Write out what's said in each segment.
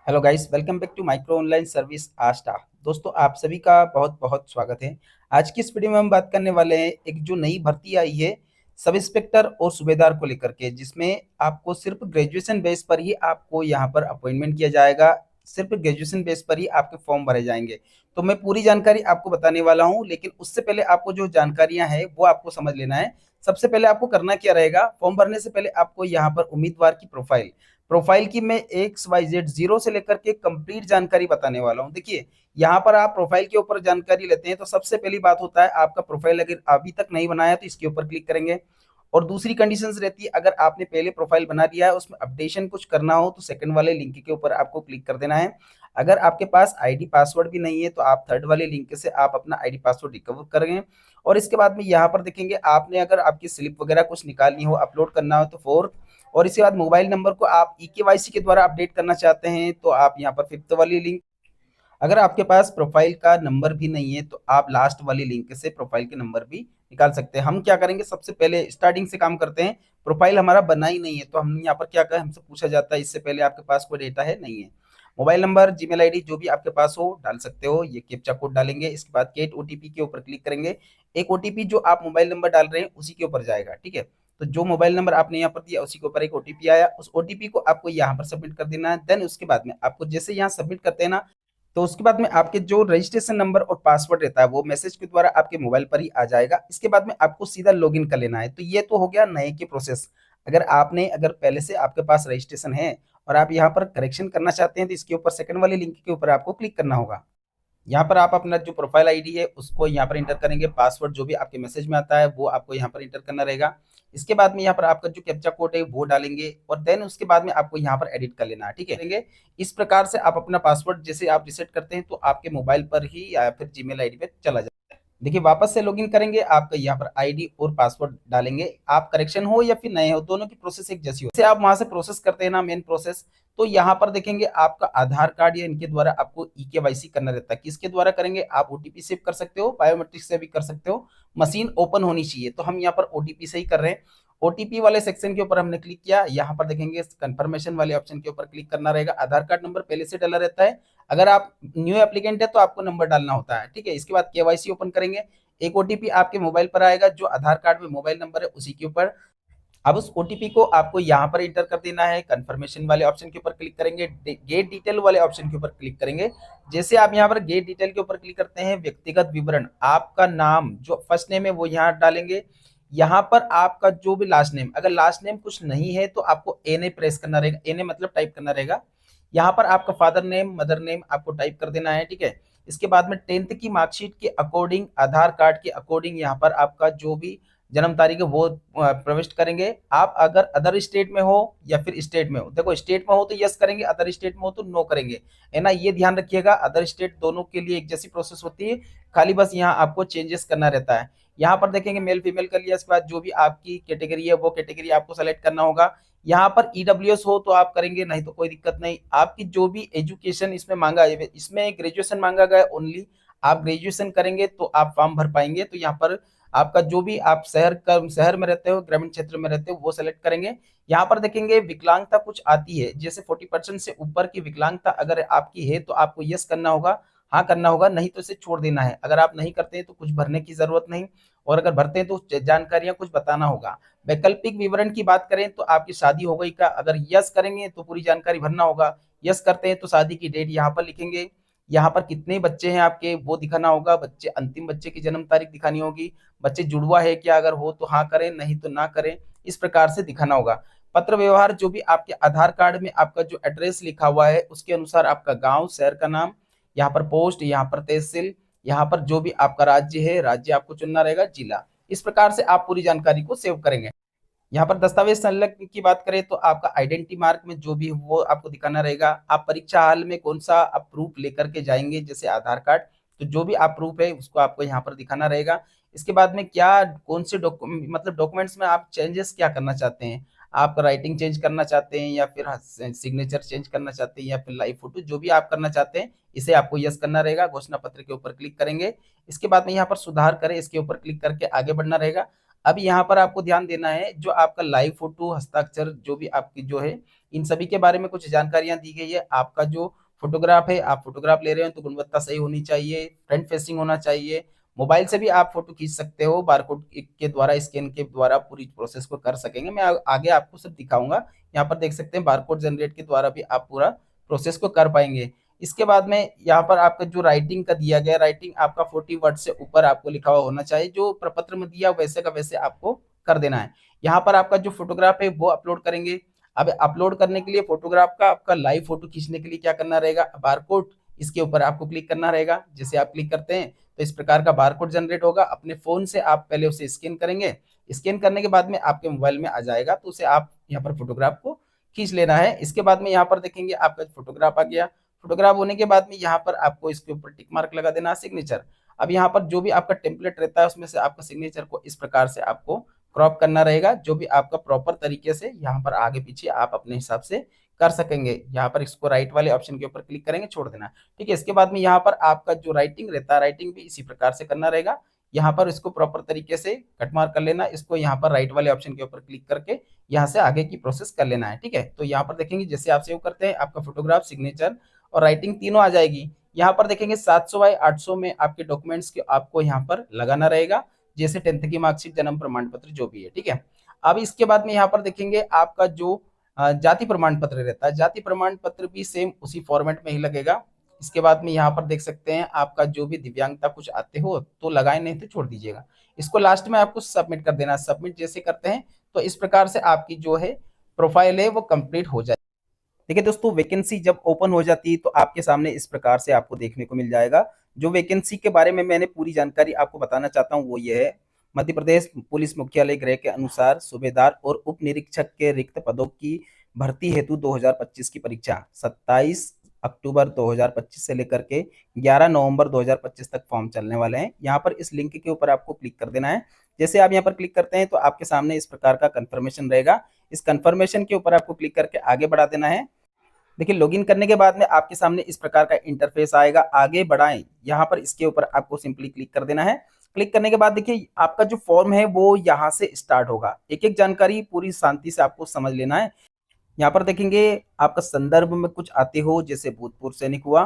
Hello guys, welcome back to micro online service Aastha. दोस्तों, आप सभी का बहुत बहुत स्वागत है। आज की इस वीडियो में हम बात करने वाले हैं एक जो नई भर्ती आई है सब इंस्पेक्टर और सूबेदार को लेकर के, जिसमें आपको सिर्फ ग्रेजुएशन बेस पर ही आपको यहाँ पर अपॉइंटमेंट किया जाएगा। सिर्फ ग्रेजुएशन बेस पर ही आपके फॉर्म भरे जाएंगे। तो मैं पूरी जानकारी आपको बताने वाला हूँ, लेकिन उससे पहले आपको जो जानकारियां हैं वो आपको समझ लेना है। सबसे पहले आपको करना क्या रहेगा, फॉर्म भरने से पहले आपको यहाँ पर उम्मीदवार की प्रोफाइल प्रोफाइल की मैं XYZ जीरो से लेकर के कंप्लीट जानकारी बताने वाला हूं। देखिए, यहाँ पर आप प्रोफाइल के ऊपर जानकारी लेते हैं तो सबसे पहली बात होता है, आपका प्रोफाइल अगर अभी तक नहीं बनाया तो इसके ऊपर क्लिक करेंगे। और दूसरी कंडीशंस रहती है, अगर आपने पहले प्रोफाइल बना दिया है उसमें अपडेशन कुछ करना हो तो सेकंड वाले लिंक के ऊपर आपको क्लिक कर देना है। अगर आपके पास आईडी पासवर्ड भी नहीं है तो आप थर्ड वाले लिंक से आप अपना आईडी पासवर्ड रिकवर करेंगे। और इसके बाद में यहाँ पर देखेंगे, आपने अगर आपकी स्लिप वगैरह कुछ निकालनी हो, अपलोड करना हो तो फोर्थ। और इसके बाद मोबाइल नंबर को आप EKYC के द्वारा अपडेट करना चाहते हैं तो आप यहाँ पर फिफ्थ वाली लिंक। अगर आपके पास प्रोफाइल का नंबर भी नहीं है तो आप लास्ट वाली लिंक से प्रोफाइल के नंबर भी निकाल सकते हैं। हम क्या करेंगे, सबसे पहले स्टार्टिंग से काम करते हैं। प्रोफाइल हमारा बना ही नहीं है तो हम यहाँ पर क्या करें, हमसे पूछा जाता है इससे पहले आपके पास कोई डेटा है नहीं है। मोबाइल नंबर, जीमेल आईडी जो भी आपके पास हो डाल सकते हो। ये कैप्चा कोड डालेंगे, इसके बाद गेट OTP के ऊपर क्लिक करेंगे। एक OTP जो आप मोबाइल नंबर डाल रहे हैं उसी के ऊपर जाएगा, ठीक है। तो जो मोबाइल नंबर आपने यहाँ पर दिया उसी के ऊपर एक OTP आया, उस OTP को आपको यहाँ पर सबमिट कर देना है। देन उसके बाद में आपको जैसे यहाँ सबमिट करते हैं ना, तो उसके बाद में आपके जो रजिस्ट्रेशन नंबर और पासवर्ड रहता है वो मैसेज के द्वारा आपके मोबाइल पर ही आ जाएगा। इसके बाद में आपको सीधा लॉगिन कर लेना है। तो ये तो हो गया नए के प्रोसेस। अगर पहले से आपके पास रजिस्ट्रेशन है और आप यहाँ पर करेक्शन करना चाहते हैं तो इसके ऊपर सेकंड वाले लिंक के ऊपर आपको क्लिक करना होगा। यहाँ पर आप अपना जो प्रोफाइल आईडी है उसको यहाँ पर इंटर करेंगे। पासवर्ड जो भी आपके मैसेज में आता है वो आपको यहाँ पर इंटर करना रहेगा। इसके बाद में यहाँ पर आपका जो कैप्चा कोड है वो डालेंगे और देन उसके बाद में आपको यहाँ पर एडिट कर लेना है, ठीक है। इस प्रकार से आप अपना पासवर्ड जैसे आप रिसेट करते हैं तो आपके मोबाइल पर ही या फिर जीमेल आईडी पे चला जाए। देखिए, वापस से लॉगिन करेंगे, आपका यहाँ पर आईडी और पासवर्ड डालेंगे। आप करेक्शन हो या फिर नए हो, दोनों की प्रोसेस एक जैसी हो। जैसे आप वहां से प्रोसेस करते हैं ना मेन प्रोसेस, तो यहाँ पर देखेंगे आपका आधार कार्ड या इनके द्वारा आपको EKYC करना रहता है। किसके द्वारा करेंगे, आप OTP से कर सकते हो, बायोमेट्रिक से भी कर सकते हो। मशीन ओपन होनी चाहिए, तो हम यहाँ पर OTP से ही कर रहे हैं। OTP वाले सेक्शन के ऊपर हमने क्लिक किया, यहाँ पर देखेंगे कंफर्मेशन वाले ऑप्शन के ऊपर क्लिक करना रहेगा। आधार कार्ड नंबर पहले से डाला रहता है। अगर आप न्यू एप्लीकेंट है तो आपको नंबर डालना होता है, ठीक है। इसके बाद KYC ओपन करेंगे। एक OTP आपके मोबाइल पर आएगा, जो आधार कार्ड में मोबाइल नंबर है उसी के ऊपर। अब उस OTP को आपको यहाँ पर इंटर कर देना है। कंफर्मेशन वाले ऑप्शन के ऊपर क्लिक करेंगे, गेट डिटेल वाले ऑप्शन के ऊपर क्लिक करेंगे। जैसे आप यहाँ पर गेट डिटेल के ऊपर क्लिक करते हैं, व्यक्तिगत विवरण, आपका नाम जो फर्स्ट नेम है वो यहाँ डालेंगे। यहाँ पर आपका जो भी लास्ट नेम, अगर लास्ट नेम कुछ नहीं है तो आपको NA प्रेस करना रहेगा। NA मतलब टाइप करना रहेगा। यहाँ पर आपका फादर नेम, मदर नेम आपको टाइप कर देना है, ठीक है। इसके बाद में 10th की मार्कशीट के अकॉर्डिंग, आधार कार्ड के अकॉर्डिंग यहाँ पर आपका जो भी जन्म तारीख है वो प्रविष्ट करेंगे। आप अगर अदर स्टेट में हो या फिर स्टेट में हो, देखो स्टेट में हो तो यस करेंगे, अदर स्टेट में हो तो नो करेंगे, है ना। ये ध्यान रखिएगा, अदर स्टेट दोनों के लिए एक जैसी प्रोसेस होती है, खाली बस यहाँ आपको चेंजेस करना रहता है। यहाँ पर देखेंगे मेल फीमेल कर लिया, इसके बाद जो भी आपकी कैटेगरी है वो कैटेगरी आपको सेलेक्ट करना होगा। यहाँ पर EWS हो तो आप करेंगे, नहीं तो कोई दिक्कत नहीं। आपकी जो भी एजुकेशन इसमें मांगा है, इसमें ग्रेजुएशन मांगा गया ओनली, आप ग्रेजुएशन करेंगे तो आप फॉर्म भर पाएंगे। तो यहाँ पर आपका जो भी आप शहर में रहते हो, ग्रामीण क्षेत्र में रहते हो, वो सेलेक्ट करेंगे। यहाँ पर देखेंगे विकलांगता कुछ आती है, जैसे 40% से ऊपर की विकलांगता अगर आपकी है तो आपको यस करना होगा, हाँ करना होगा, नहीं तो इसे छोड़ देना है। अगर आप नहीं करते हैं तो कुछ भरने की जरूरत नहीं, और अगर भरते हैं तो जानकारियां कुछ बताना होगा। वैकल्पिक विवरण की बात करें तो आपकी शादी हो गई का, अगर यस करेंगे तो पूरी जानकारी भरना होगा। यस करते हैं तो शादी की डेट यहाँ पर लिखेंगे। यहाँ पर कितने बच्चे हैं आपके वो दिखाना होगा, बच्चे अंतिम बच्चे की जन्म तारीख दिखानी होगी। बच्चे जुड़वा है क्या, अगर हो तो हाँ करें, नहीं तो ना करें, इस प्रकार से दिखाना होगा। पत्र व्यवहार, जो भी आपके आधार कार्ड में आपका जो एड्रेस लिखा हुआ है उसके अनुसार आपका गांव, शहर का नाम, यहाँ पर पोस्ट, यहाँ पर तहसील, यहाँ पर जो भी आपका राज्य है, राज्य आपको चुनना रहेगा, जिला। इस प्रकार से आप पूरी जानकारी को सेव करेंगे। यहाँ पर दस्तावेज संलग्न की बात करें तो आपका आइडेंटिटी मार्क में जो भी वो आपको दिखाना रहेगा। आप परीक्षा हाल में कौन सा आप प्रूफ लेकर के जाएंगे, जैसे आधार कार्ड, तो जो भी आप प्रूफ है उसको आपको यहाँ पर दिखाना रहेगा। इसके बाद में क्या कौन से डॉक्यूमेंट्स में आप चेंजेस क्या करना चाहते हैं, आप राइटिंग चेंज करना चाहते हैं या फिर सिग्नेचर चेंज करना चाहते हैं या फिर लाइव फोटो, जो भी आप करना चाहते हैं इसे आपको यस करना रहेगा। घोषणा पत्र के ऊपर क्लिक करेंगे। इसके बाद में यहाँ पर सुधार करें, इसके ऊपर क्लिक करके आगे बढ़ना रहेगा। अब यहाँ पर आपको ध्यान देना है, जो आपका लाइव फोटो, हस्ताक्षर जो भी आपकी जो है इन सभी के बारे में कुछ जानकारियां दी गई है। आपका जो फोटोग्राफ है, आप फोटोग्राफ ले रहे हो तो गुणवत्ता सही होनी चाहिए, फ्रंट फेसिंग होना चाहिए। मोबाइल से भी आप फोटो खींच सकते हो, बारकोड के द्वारा, स्कैन के द्वारा पूरी प्रोसेस को कर सकेंगे। मैं आगे आपको सब दिखाऊंगा। यहाँ पर देख सकते हैं बारकोड जनरेट के द्वारा भी आप पूरा प्रोसेस को कर पाएंगे। इसके बाद में यहाँ पर आपका जो राइटिंग का दिया गया, राइटिंग आपका 40 वर्ड से ऊपर आपको लिखा हुआ होना चाहिए। जो प्रपत्र में दिया वैसे का वैसे आपको कर देना है। यहाँ पर आपका जो फोटोग्राफ है वो अपलोड करेंगे। अब अपलोड करने के लिए फोटोग्राफ का आपका लाइव फोटो खींचने के लिए क्या करना रहेगा, बारकोड इसके ऊपर आपको क्लिक करना रहेगा। जैसे आप क्लिक करते हैं तो इस प्रकार का बारकोड जनरेट होगा। अपने फोन से आप पहले उसे स्कैन करेंगे, स्कैन करने के बाद में आपके मोबाइल में आ जाएगा, तो उसे आप यहाँ पर फोटोग्राफ को खींच लेना है। इसके बाद में यहाँ पर देखेंगे आपका फोटोग्राफ आ गया। फोटोग्राफ होने के बाद में यहाँ पर आपको इसके ऊपर टिक मार्क लगा देना, सिग्नेचर। अब यहाँ पर जो भी आपका टेम्पलेट रहता है उसमें से आपका सिग्नेचर को इस प्रकार से आपको क्रॉप करना रहेगा, जो भी आपका प्रॉपर तरीके से यहाँ पर आगे पीछे आप अपने हिसाब से कर सकेंगे। यहाँ पर इसको राइट वाले ऑप्शन के ऊपर क्लिक करेंगे, छोड़ देना। ठीक है, इसके बाद में यहाँ पर आपका जो राइटिंग रहता है, राइटिंग भी इसी प्रकार से करना रहेगा। यहाँ पर इसको प्रॉपर तरीके से कट मार्क कर लेना। इसको यहाँ पर राइट वाले ऑप्शन के ऊपर क्लिक करके यहाँ से आगे की प्रोसेस कर लेना है। ठीक है, तो यहाँ पर देखेंगे जैसे आप सेव करते हैं आपका फोटोग्राफ, सिग्नेचर और राइटिंग तीनों आ जाएगी। यहाँ पर देखेंगे 700 बाई 800 में आपके डॉक्यूमेंट्स के आपको यहाँ पर लगाना रहेगा, जैसे 10th की मार्कशीट, जन्म प्रमाण पत्र जो भी है। ठीक है, अब इसके बाद में यहाँ पर देखेंगे आपका जो जाति प्रमाण पत्र रहता है, जाति प्रमाण पत्र भी सेम उसी फॉर्मेट में ही लगेगा। इसके बाद में यहाँ पर देख सकते हैं आपका जो भी दिव्यांगता कुछ आते हो तो लगाए, नहीं तो छोड़ दीजिएगा। इसको लास्ट में आपको सबमिट कर देना। सबमिट जैसे करते हैं तो इस प्रकार से आपकी जो है प्रोफाइल है वो कंप्लीट हो जाए। देखिए दोस्तों, वैकेंसी जब ओपन हो जाती है तो आपके सामने इस प्रकार से आपको देखने को मिल जाएगा। जो वैकेंसी के बारे में मैंने पूरी जानकारी आपको बताना चाहता हूँ वो ये है, मध्य प्रदेश पुलिस मुख्यालय गृह के अनुसार सूबेदार और उप निरीक्षक के रिक्त पदों की भर्ती हेतु 2025 की परीक्षा 27 अक्टूबर 2025 से लेकर के 11 नवंबर 2025 तक फॉर्म चलने वाले हैं। यहाँ पर इस लिंक के ऊपर आपको क्लिक कर देना है। जैसे आप यहाँ पर क्लिक करते हैं तो आपके सामने इस प्रकार का कंफर्मेशन रहेगा। इस कंफर्मेशन के ऊपर आपको क्लिक करके आगे बढ़ा देना है। देखिए, लॉगिन करने के बाद में आपके सामने इस प्रकार का इंटरफेस आएगा। आगे बढ़ाएं, यहाँ पर इसके ऊपर आपको सिंपली क्लिक कर देना है। क्लिक करने के बाद देखिए आपका जो फॉर्म है वो यहाँ से स्टार्ट होगा। एक एक जानकारी पूरी शांति से आपको समझ लेना है। यहाँ पर देखेंगे आपका संदर्भ में कुछ आते हो, जैसे भूतपूर्व सैनिक हुआ,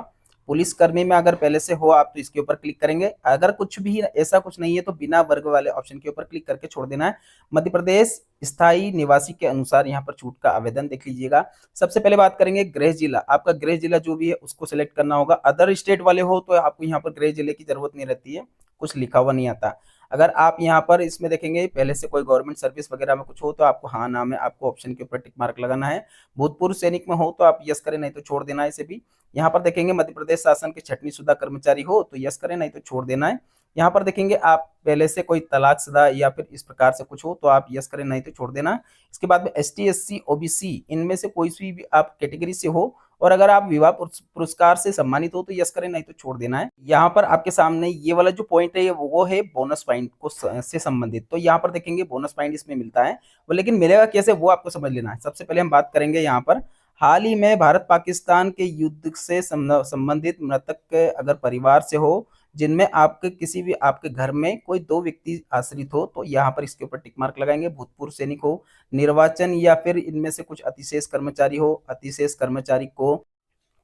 पुलिस कर्मी में अगर पहले से हो आप तो इसके ऊपर क्लिक करेंगे। अगर कुछ भी ऐसा कुछ नहीं है तो बिना वर्ग वाले ऑप्शन के ऊपर क्लिक करके छोड़ देना है। मध्य प्रदेश स्थायी निवासी के अनुसार यहाँ पर छूट का आवेदन देख लीजिएगा। सबसे पहले बात करेंगे गृह जिला। आपका गृह जिला जो भी है उसको सिलेक्ट करना होगा। अदर स्टेट वाले हो तो आपको यहाँ पर गृह जिले की जरूरत नहीं रहती है, कुछ लिखा हुआ नहीं आता। अगर आप यहाँ पर इसमें देखेंगे पहले से कोई गवर्नमेंट सर्विस वगैरह में कुछ हो तो आपको हाँ नाम है, आपको ऑप्शन के ऊपर टिक मार्क लगाना है। भूतपूर्व सैनिक में हो तो आप यस करें, नहीं तो छोड़ देना है इसे भी। यहाँ पर देखेंगे मध्य प्रदेश शासन के छटनी शुदा कर्मचारी हो तो यस करें, नहीं तो छोड़ देना है। यहाँ पर देखेंगे आप पहले से कोई तलाकशुदा या फिर इस प्रकार से कुछ हो तो आप यस करें, नहीं तो छोड़ देना है। इसके बाद में ST SC OBC इनमें से कोई सी भी आप कैटेगरी से हो और अगर आप विवाह पुरस्कार से सम्मानित हो तो यस करें, नहीं तो छोड़ देना है। यहाँ पर आपके सामने ये वाला जो पॉइंट है वो है बोनस पॉइंट को से संबंधित। तो यहाँ पर देखेंगे बोनस पॉइंट इसमें मिलता है वो, लेकिन मिलेगा कैसे वो आपको समझ लेना है। सबसे पहले हम बात करेंगे यहाँ पर हाल ही में भारत पाकिस्तान के युद्ध से संबंधित मृतक के अगर परिवार से हो जिनमें आपके किसी भी आपके घर में कोई 2 व्यक्ति आश्रित हो तो यहाँ पर इसके ऊपर टिक मार्क लगाएंगे। भूतपूर्व सैनिक हो, निर्वाचन या फिर इनमें से कुछ अतिशेष कर्मचारी हो, अतिशेष कर्मचारी को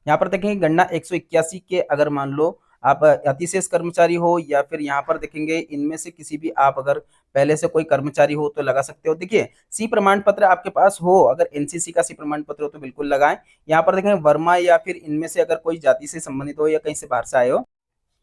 यहाँ पर देखेंगे गणना 181 के अगर मान लो आप अतिशेष कर्मचारी हो या फिर यहाँ पर देखेंगे इनमें से किसी भी आप अगर पहले से कोई कर्मचारी हो तो लगा सकते हो। देखिए सी प्रमाण पत्र आपके पास हो, अगर एनसीसी का सी प्रमाण पत्र हो तो बिल्कुल लगाएं। यहाँ पर देखेंगे वर्मा या फिर इनमें से अगर कोई जाति से संबंधित हो या कहीं से बाहर से आए हो।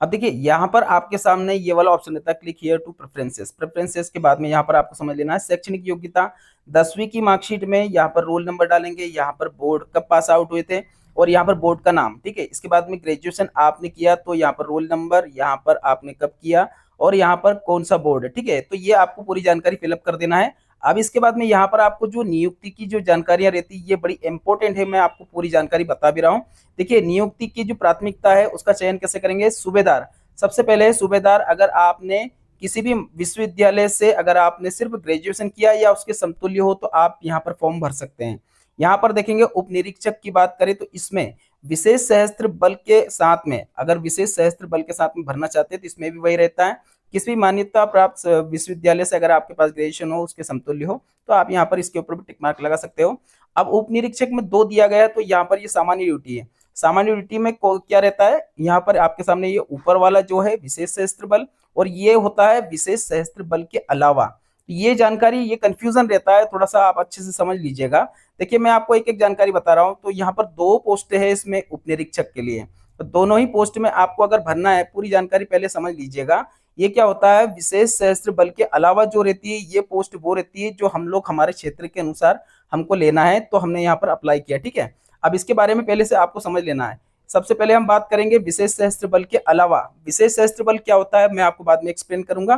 अब देखिए यहाँ पर आपके सामने ये वाला ऑप्शन रहता है click here to preferences. Preferences के बाद में यहाँ पर आपको समझ लेना है शैक्षणिक योग्यता 10वीं की मार्कशीट में यहाँ पर रोल नंबर डालेंगे, यहाँ पर बोर्ड कब पास आउट हुए थे और यहाँ पर बोर्ड का नाम। ठीक है, इसके बाद में ग्रेजुएशन आपने किया तो यहाँ पर रोल नंबर, यहाँ पर आपने कब किया और यहाँ पर कौन सा बोर्ड है। ठीक है, तो ये आपको पूरी जानकारी फिलअप कर देना है। अब इसके बाद में यहाँ पर आपको जो नियुक्ति की जो जानकारियां रहती है ये बड़ी इंपॉर्टेंट है, मैं आपको पूरी जानकारी बता भी रहा हूँ। देखिए नियुक्ति की जो प्राथमिकता है उसका चयन कैसे करेंगे। सूबेदार, सबसे पहले सूबेदार अगर आपने किसी भी विश्वविद्यालय से अगर आपने सिर्फ ग्रेजुएशन किया या उसके समतुल्य हो तो आप यहाँ पर फॉर्म भर सकते हैं। यहाँ पर देखेंगे उप निरीक्षक की बात करें तो इसमें विशेष सशस्त्र बल के साथ में, अगर विशेष सशस्त्र बल के साथ में भरना चाहते हैं तो इसमें भी वही रहता है। किसी भी मान्यता प्राप्त विश्वविद्यालय से अगर आपके पास ग्रेजुएशन हो, उसके समतुल्य हो, तो आप यहाँ पर इसके ऊपर भी टिक मार्क लगा सकते हो। अब उप निरीक्षक में 2 दिया गया है, तो यहाँ पर ये सामान्य ड्यूटी है। सामान्य ड्यूटी में क्या रहता है, यहाँ पर आपके सामने ये ऊपर वाला जो है विशेष सशस्त्र बल, और ये होता है विशेष सशस्त्र बल के अलावा। ये जानकारी, ये कंफ्यूजन रहता है, थोड़ा सा आप अच्छे से समझ लीजिएगा। देखिए मैं आपको एक एक जानकारी बता रहा हूँ। तो यहाँ पर 2 पोस्ट है इसमें उप निरीक्षक के लिए, तो दोनों ही पोस्ट में आपको अगर भरना है, पूरी जानकारी पहले समझ लीजिएगा। ये क्या होता है, विशेष सशस्त्र बल के अलावा जो रहती है ये पोस्ट, वो रहती है जो हम लोग हमारे क्षेत्र के अनुसार हमको लेना है, तो हमने यहाँ पर अप्लाई किया, ठीक है। अब इसके बारे में पहले से आपको समझ लेना है। सबसे पहले हम बात करेंगे विशेष सशस्त्र बल के अलावा। विशेष सशस्त्र बल क्या होता है मैं आपको बाद में एक्सप्लेन करूंगा।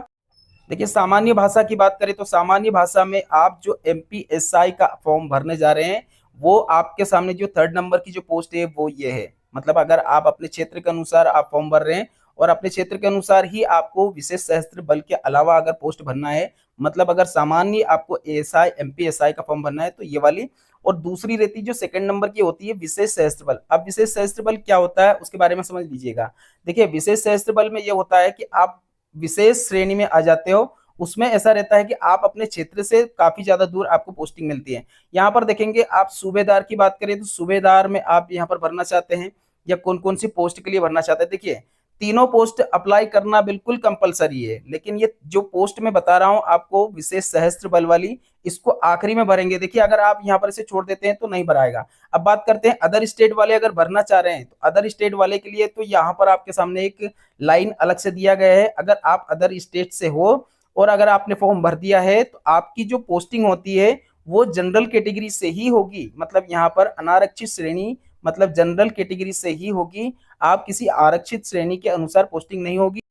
देखिए सामान्य भाषा की बात करें तो सामान्य भाषा में आप जो एमपीएसआई का फॉर्म भरने जा रहे हैं, वो आपके सामने जो 3rd नंबर की जो पोस्ट है वो ये है। मतलब अगर आप अपने क्षेत्र के अनुसार आप फॉर्म भर रहे हैं, और अपने क्षेत्र के अनुसार ही आपको विशेष सशस्त्र बल के अलावा अगर पोस्ट भरना है, मतलब अगर सामान्य आपको एएसआई एमपीएसआई का फॉर्म भरना है तो ये वाली, और दूसरी रहती जो 2nd नंबर की होती है विशेष सशस्त्र बल। अब विशेष सशस्त्र बल क्या होता है उसके बारे में समझ लीजिएगा। देखिए विशेष सशस्त्र बल में ये होता है कि आप विशेष श्रेणी में आ जाते हो। उसमें ऐसा रहता है कि आप अपने क्षेत्र से काफी ज्यादा दूर आपको पोस्टिंग मिलती है। यहाँ पर देखेंगे आप सूबेदार की बात करें तो सूबेदार में आप यहाँ पर भरना चाहते हैं, या कौन कौन सी पोस्ट के लिए भरना चाहते हैं। देखिए तीनों पोस्ट अप्लाई करना बिल्कुल कंपलसरी है, लेकिन ये जो पोस्ट में बता रहा हूं आपको विशेष सशस्त्र बल वाली, इसको आखिरी में भरेंगे। देखिए अगर आप यहाँ पर इसे छोड़ देते हैं तो नहीं भराएगा। अब बात करते हैं अदर स्टेट वाले अगर भरना चाह रहे हैं, तो अदर स्टेट वाले के लिए तो यहाँ पर आपके सामने एक लाइन अलग से दिया गया है। अगर आप अदर स्टेट से हो और अगर आपने फॉर्म भर दिया है, तो आपकी जो पोस्टिंग होती है वो जनरल कैटेगरी से ही होगी। मतलब यहाँ पर अनारक्षित श्रेणी, मतलब जनरल कैटेगरी से ही होगी। आप किसी आरक्षित श्रेणी के अनुसार पोस्टिंग नहीं होगी।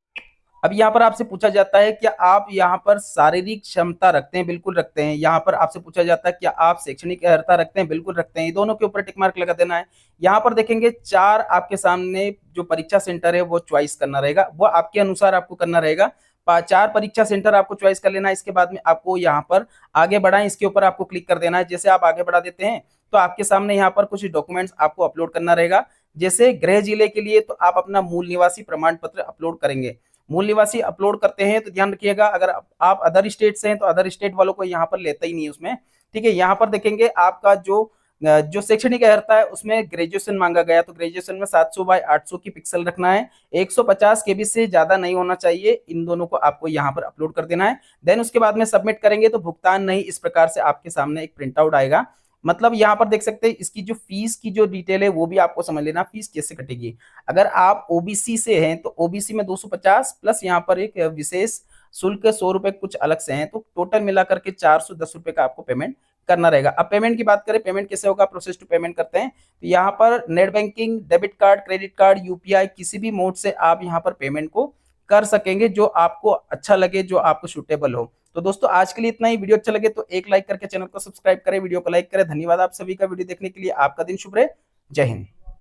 अब यहाँ पर आपसे पूछा जाता है क्या आप यहाँ पर शारीरिक क्षमता रखते हैं, बिल्कुल रखते हैं। यहाँ पर आपसे पूछा जाता है क्या आप शैक्षणिक अर्हता रखते हैं, बिल्कुल रखते हैं। दोनों के ऊपर टिक मार्क लगा देना है। यहाँ पर देखेंगे 4 आपके सामने जो परीक्षा सेंटर है वो चॉइस करना रहेगा, वो आपके अनुसार आपको करना रहेगा। 4 परीक्षा सेंटर आपको चॉइस कर लेना है। इसके बाद में आपको यहाँ पर आगे बढ़ाएं, इसके ऊपर आपको क्लिक कर देना है। जैसे आप आगे बढ़ा देते हैं तो आपके सामने यहाँ पर कुछ डॉक्यूमेंट्स आपको अपलोड करना रहेगा। जैसे गृह जिले के लिए तो आप अपना मूल निवासी प्रमाण पत्र अपलोड करेंगे। मूल निवासी अपलोड करते हैं तो ध्यान रखिएगा, अगर आप अदर स्टेट से हैं तो अदर स्टेट वालों को यहाँ पर लेता ही नहीं है उसमें, ठीक है। यहाँ पर देखेंगे आपका जो शैक्षणिक अर्हता है उसमें ग्रेजुएशन मांगा गया, तो ग्रेजुएशन में 700 बाय 800 की पिक्सल रखना है। 150 केबी से ज्यादा नहीं होना चाहिए। इन दोनों को आपको यहाँ पर अपलोड कर देना है। देन उसके बाद में सबमिट करेंगे तो भुगतान नहीं, इस प्रकार से आपके सामने एक प्रिंट आउट आएगा। मतलब यहाँ पर देख सकते हैं इसकी जो फीस की जो डिटेल है वो भी आपको समझ लेना, फीस कैसे कटेगी। अगर आप ओबीसी से हैं तो ओबीसी में 250 प्लस यहाँ पर एक विशेष शुल्क 100 रुपए कुछ अलग से हैं, तो टोटल मिलाकर के 410 रुपए का आपको पेमेंट करना रहेगा। अब पेमेंट की बात करें, पेमेंट कैसे होगा, प्रोसेस टू पेमेंट करते हैं तो यहाँ पर net banking, debit card, credit card, UPI, किसी भी मोड से आप यहाँ पर पेमेंट को कर सकेंगे, जो आपको अच्छा लगे, जो आपको सुटेबल हो। तो दोस्तों आज के लिए इतना ही। वीडियो अच्छा लगे तो एक लाइक करके चैनल को सब्सक्राइब करें, वीडियो को लाइक करें। धन्यवाद आप सभी का वीडियो देखने के लिए। आपका दिन शुभ रहे। जय हिंद।